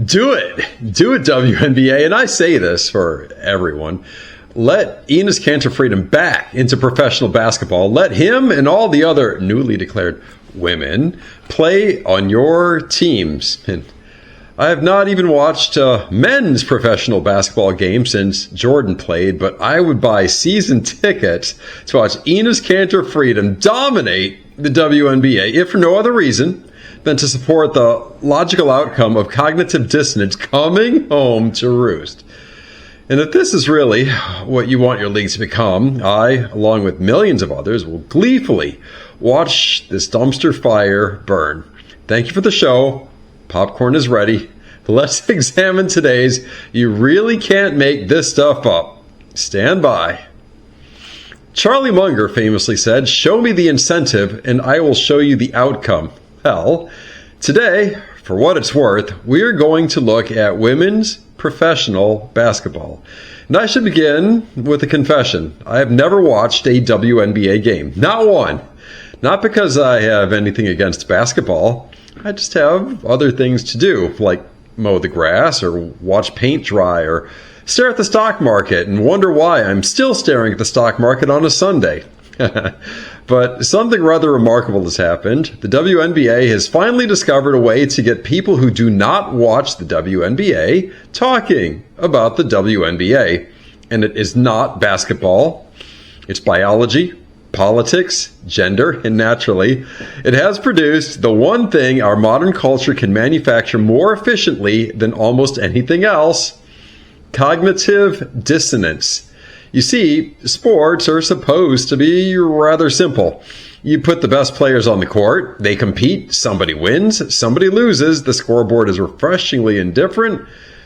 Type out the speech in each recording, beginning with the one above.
Do it, WNBA. And I say this for everyone. Let Enes Kanter Freedom back into professional basketball. Let him and all the other newly declared women play on your teams. And I have not even watched men's professional basketball game since Jordan played, but I would buy season tickets to watch Enes Kanter Freedom dominate the WNBA, if for no other reason than to support the logical outcome of cognitive dissonance coming home to roost. And if this is really what you want your league to become, I, along with millions of others, will gleefully watch this dumpster fire burn. Thank you for the show. Popcorn is ready. Let's examine today's "You really can't make this stuff up." Stand by. Charlie Munger famously said, "Show me the incentive and I will show you the outcome." Well, today, for what it's worth, we're going to look at women's professional basketball. And I should begin with a confession. I have never watched a WNBA game. Not one. Not because I have anything against basketball. I just have other things to do, like mow the grass or watch paint dry or stare at the stock market and wonder why I'm still staring at the stock market on a Sunday. But something rather remarkable has happened. The WNBA has finally discovered a way to get people who do not watch the WNBA talking about the WNBA. And it is not basketball. It's biology, politics, gender, and naturally, it has produced the one thing our modern culture can manufacture more efficiently than almost anything else: cognitive dissonance. You see, sports are supposed to be rather simple. You put the best players on the court, they compete, somebody wins, somebody loses. The scoreboard is refreshingly indifferent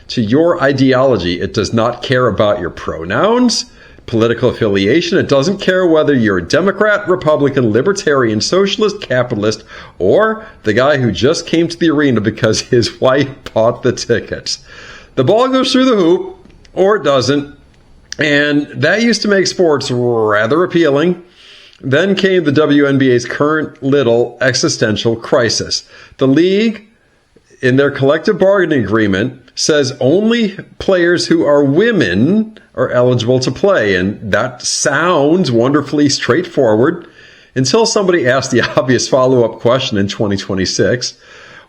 to your ideology. It does not care about your pronouns, political affiliation. It doesn't care whether you're a Democrat, Republican, Libertarian, Socialist, Capitalist, or the guy who just came to the arena because his wife bought the tickets. The ball goes through the hoop, or it doesn't. And that used to make sports rather appealing. Then came the WNBA's current little existential crisis. The league, in their collective bargaining agreement, says only players who are women are eligible to play. And that sounds wonderfully straightforward until somebody asks the obvious follow-up question in 2026.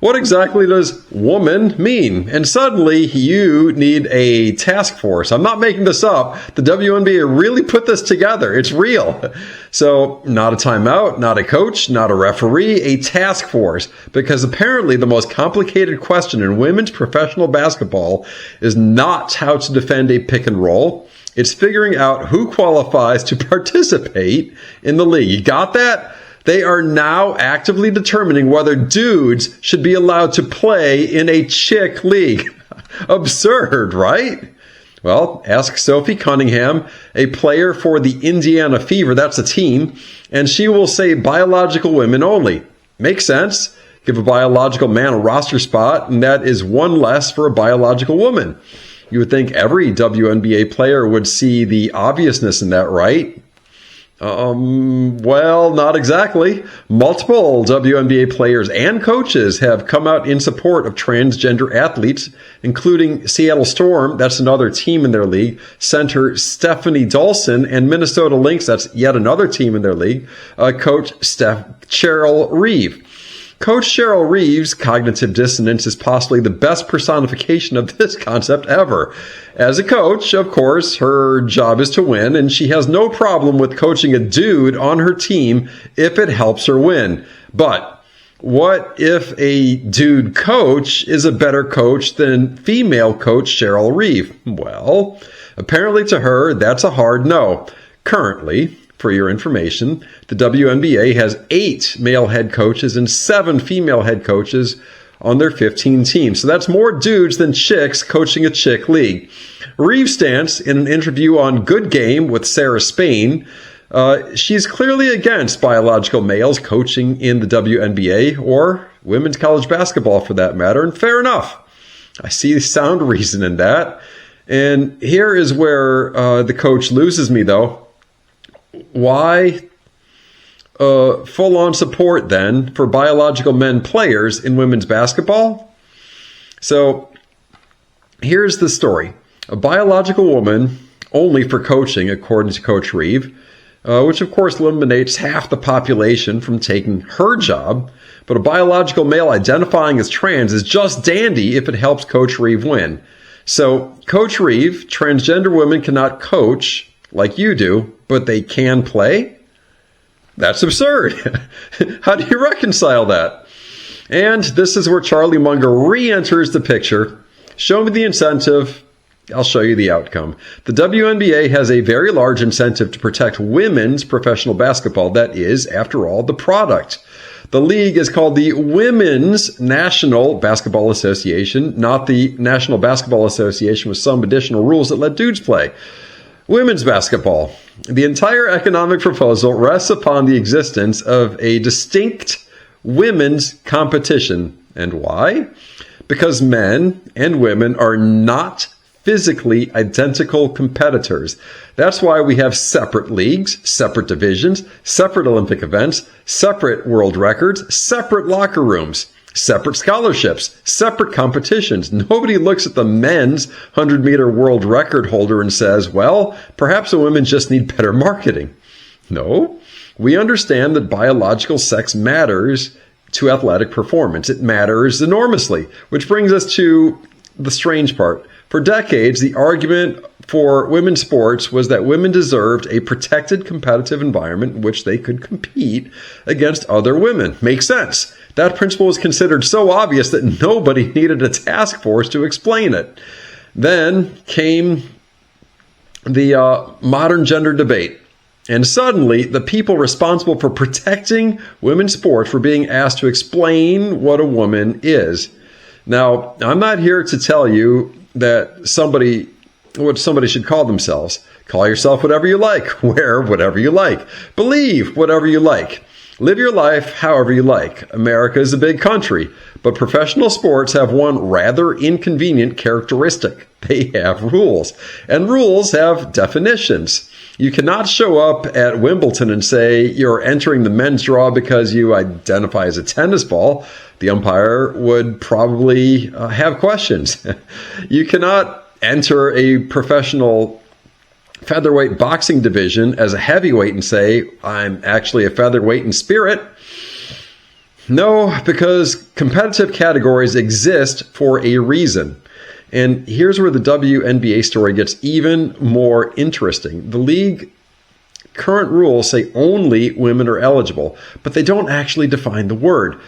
What exactly does woman mean? And suddenly you need a task force. I'm not making this up. The WNBA really put this together. It's real. So not a timeout, not a coach, not a referee, a task force. Because apparently the most complicated question in women's professional basketball is not how to defend a pick and roll. It's figuring out who qualifies to participate in the league. You got that? They are now actively determining whether dudes should be allowed to play in a chick league. Absurd, right? Well, ask Sophie Cunningham, a player for the Indiana Fever, that's a team, and she will say biological women only. Makes sense. Give a biological man a roster spot, and that is one less for a biological woman. You would think every WNBA player would see the obviousness in that, right? Well, not exactly. Multiple WNBA players and coaches have come out in support of transgender athletes, including Seattle Storm, that's another team in their league, center Stephanie Dawson, and Minnesota Lynx, that's yet another team in their league, coach Cheryl Reeve. Coach Cheryl Reeve's cognitive dissonance is possibly the best personification of this concept ever. As a coach, of course, her job is to win, and she has no problem with coaching a dude on her team if it helps her win. But what if a dude coach is a better coach than female coach Cheryl Reeve? Well, apparently to her, that's a hard no. Currently, for your information, the WNBA has 8 male head coaches and 7 female head coaches on their 15 teams. So that's more dudes than chicks coaching a chick league. Reeves stance in an interview on Good Game with Sarah Spain, she's clearly against biological males coaching in the WNBA or women's college basketball for that matter. And fair enough. I see sound reason in that. And here is where the coach loses me though. Why full-on support then for biological men players in women's basketball? So Here's the story. A biological woman only for coaching, according to Coach Reeve, which of course eliminates half the population from taking her job. But a biological male identifying as trans is just dandy if it helps Coach Reeve win. So, Coach Reeve, transgender women cannot coach like you do, but they can play? That's absurd. How do you reconcile that? And this is where Charlie Munger re-enters the picture. Show me the incentive, I'll show you the outcome. The WNBA has a very large incentive to protect women's professional basketball. That is, after all, the product. The league is called the Women's National Basketball Association, not the National Basketball Association with some additional rules that let dudes play. Women's basketball. The entire economic proposal rests upon the existence of a distinct women's competition. And why? Because men and women are not physically identical competitors. That's why we have separate leagues, separate divisions, separate Olympic events, separate world records, separate locker rooms, separate scholarships, separate competitions. Nobody looks at the men's 100-meter world record holder and says, well, perhaps the women just need better marketing. No, we understand that biological sex matters to athletic performance. It matters enormously, which brings us to the strange part. For decades, the argument for women's sports was that women deserved a protected competitive environment in which they could compete against other women. Makes sense. That principle was considered so obvious that nobody needed a task force to explain it. Then came the modern gender debate. And suddenly, the people responsible for protecting women's sports were being asked to explain what a woman is. Now, I'm not here to tell you that what somebody should call themselves. Call yourself whatever you like, wear whatever you like, believe whatever you like, live your life however you like. America is a big country, but professional sports have one rather inconvenient characteristic. They have rules, and rules have definitions. You cannot show up at Wimbledon and say you're entering the men's draw because you identify as a tennis ball. The umpire would probably have questions. You cannot enter a professional featherweight boxing division as a heavyweight and say, I'm actually a featherweight in spirit. No, because competitive categories exist for a reason. And here's where the WNBA story gets even more interesting. The league current rules say only women are eligible, but they don't actually define the word.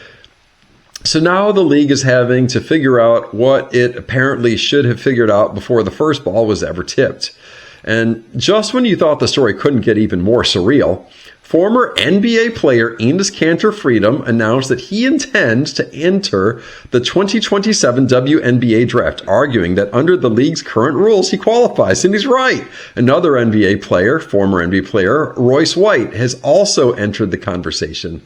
So now the league is having to figure out what it apparently should have figured out before the first ball was ever tipped. And just when you thought the story couldn't get even more surreal, former NBA player Enes Kanter Freedom announced that he intends to enter the 2027 WNBA draft, arguing that under the league's current rules, he qualifies. And he's right. Another NBA player, former NBA player, Royce White, has also entered the conversation.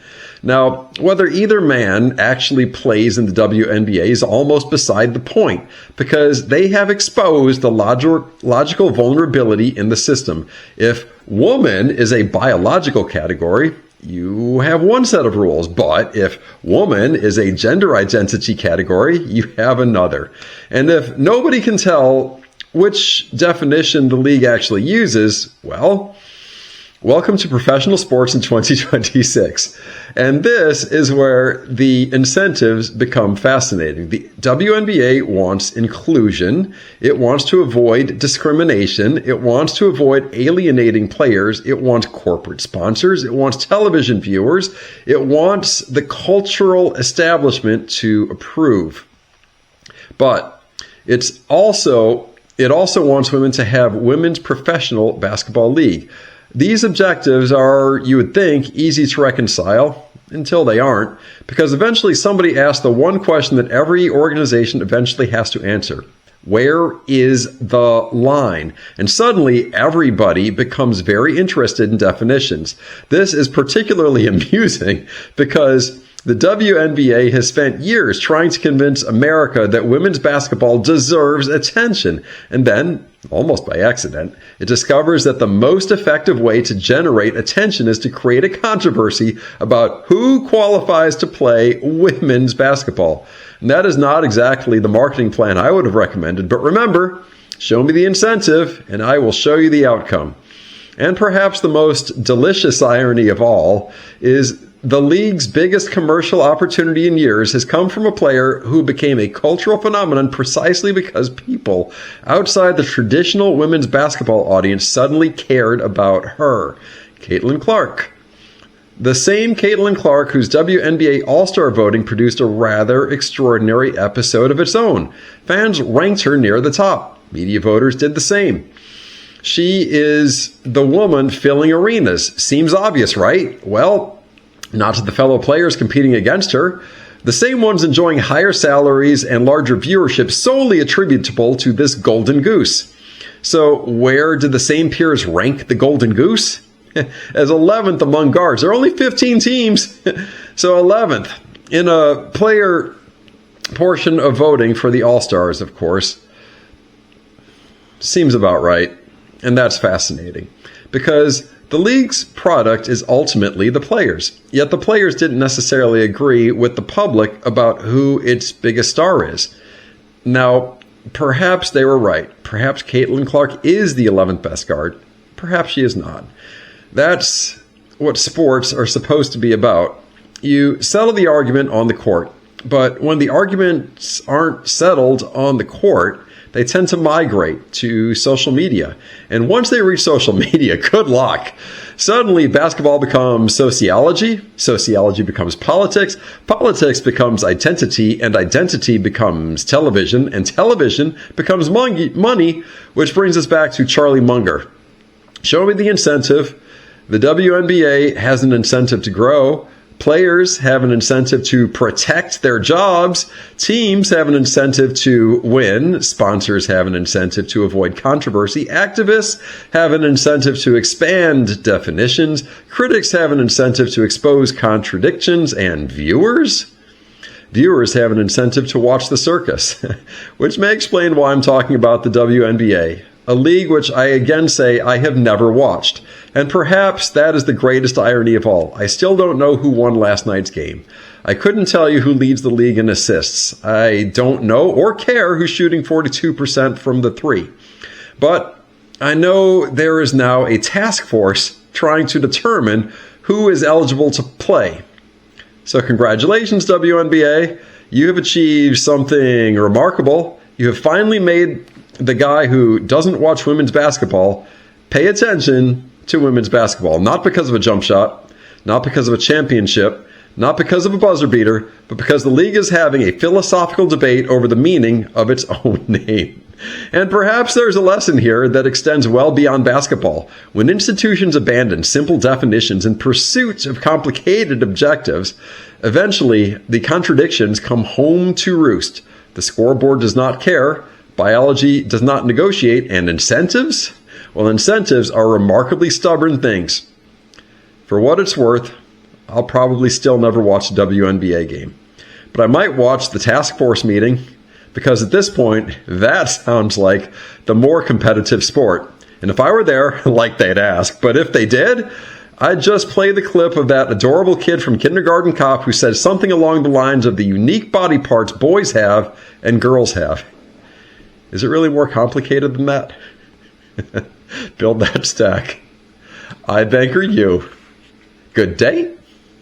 Now, whether either man actually plays in the WNBA is almost beside the point, because they have exposed the logical vulnerability in the system. If woman is a biological category, you have one set of rules. But if woman is a gender identity category, you have another. And if nobody can tell which definition the league actually uses, well, welcome to professional sports in 2026. And this is where the incentives become fascinating. The WNBA wants inclusion. It wants to avoid discrimination. It wants to avoid alienating players. It wants corporate sponsors. It wants television viewers. It wants the cultural establishment to approve. But it also wants women to have women's professional basketball league. These objectives are, you would think, easy to reconcile until they aren't, because eventually somebody asks the one question that every organization eventually has to answer. Where is the line? And suddenly everybody becomes very interested in definitions. This is particularly amusing because The WNBA has spent years trying to convince America that women's basketball deserves attention. And then, almost by accident, it discovers that the most effective way to generate attention is to create a controversy about who qualifies to play women's basketball. And that is not exactly the marketing plan I would have recommended. But remember, show me the incentive, and I will show you the outcome. And perhaps the most delicious irony of all is the league's biggest commercial opportunity in years has come from a player who became a cultural phenomenon precisely because people outside the traditional women's basketball audience suddenly cared about her. Caitlyn Clark. The same Caitlyn Clark whose WNBA All-Star voting produced a rather extraordinary episode of its own. Fans ranked her near the top. Media voters did the same. She is the woman filling arenas. Seems obvious, right? Well, not to the fellow players competing against her. The same ones enjoying higher salaries and larger viewership solely attributable to this golden goose. So where did the same peers rank the golden goose? As 11th among guards. There are only 15 teams. So 11th in a player portion of voting for the All-Stars, of course. Seems about right. And that's fascinating because the league's product is ultimately the players, yet the players didn't necessarily agree with the public about who its biggest star is. Now, perhaps they were right. Perhaps Caitlyn Clark is the 11th best guard. Perhaps she is not. That's what sports are supposed to be about. You settle the argument on the court, but when the arguments aren't settled on the court, they tend to migrate to social media. And once they reach social media, good luck. Suddenly, basketball becomes sociology. Sociology becomes politics. Politics becomes identity. And identity becomes television. And television becomes money, which brings us back to Charlie Munger. Show me the incentive. The WNBA has an incentive to grow. Players have an incentive to protect their jobs. Teams have an incentive to win. Sponsors have an incentive to avoid controversy. Activists have an incentive to expand definitions. Critics have an incentive to expose contradictions. And viewers? Viewers have an incentive to watch the circus, which may explain why I'm talking about the WNBA. A league which I again say I have never watched. And perhaps that is the greatest irony of all. I still don't know who won last night's game. I couldn't tell you who leads the league in assists. I don't know or care who's shooting 42% from the three. But I know there is now a task force trying to determine who is eligible to play. So congratulations, WNBA. You have achieved something remarkable. You have finally made the guy who doesn't watch women's basketball pay attention to women's basketball. Not because of a jump shot, not because of a championship, not because of a buzzer beater, but because the league is having a philosophical debate over the meaning of its own name. And perhaps there's a lesson here that extends well beyond basketball. When institutions abandon simple definitions in pursuit of complicated objectives, eventually the contradictions come home to roost. The scoreboard does not care. Biology does not negotiate. And incentives? Well, incentives are remarkably stubborn things. For what it's worth, I'll probably still never watch a WNBA game. But I might watch the task force meeting, because at this point, that sounds like the more competitive sport. And if I were there, like they'd ask, but if they did, I'd just play the clip of that adorable kid from Kindergarten Cop who said something along the lines of the unique body parts boys have and girls have. Is it really more complicated than that? Build that stack. iBankerU. Good day.